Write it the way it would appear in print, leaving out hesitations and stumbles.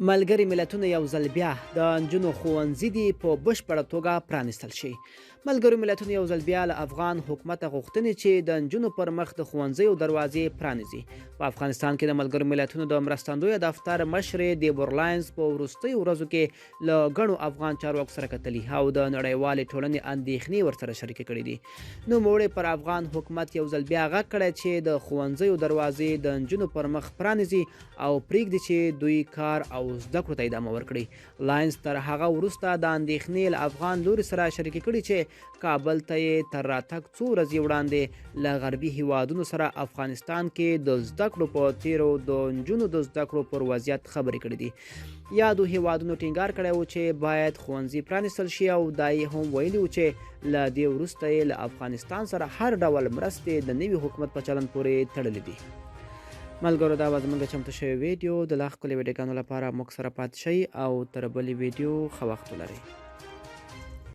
ملګري ملتونه یو ځل بیا د نجونو ښوونځي دي په بشپړه توګه پرانیستل شي. ملګري ملتونه یو ځل بیا له افغان حکومت غوښتنې چې د نجونو پر مخ د ښوونځیو دروازې پرانیزي. په افغانستان کې د ملګرو ملتونو د مرستندویه دفتر مشرې دیبور لاینز په وروستیو ورځو کې له ګڼو افغان چارواکو سره کتلي او د نړیوالې ټولنې اندېښنې ورسره شریکې کړي دي. نوموړي پر افغان حکومت یو ځل بیا غږ کړی چې د ښوونځیو دروازې د نجونو پر مخ پرانیزي او پرېږدي چې دوی کار او زده کړو ته ادامه ورکړي. لاینز تر هغه وروسته د اندېښنې له افغان لوري سره شریکې کړي چې کابل ته یې تر راتګ څو ورځې وړاندې له غربي هیوادونو سره افغانستان کې د زده کړو په تیرو د نجونو د زده کړو پر وضعیت خبرې کړي دي. یادو هیوادونو ټینګار کړی و چې باید ښوونځي پرانیستل شي او دا یې هم ویلي و چې له دې وروسته یې له افغانستان سره هر ډول مرستې د نوي حکومت په چلند پورې تړلې دي. ملګرو دا به زموږ چمتو شوی ویډیو د لا ښکلې ویډیوګانو لپاره موږ سره پاتې شئ او تر بلې ویډیو ښه وخت ولرئ.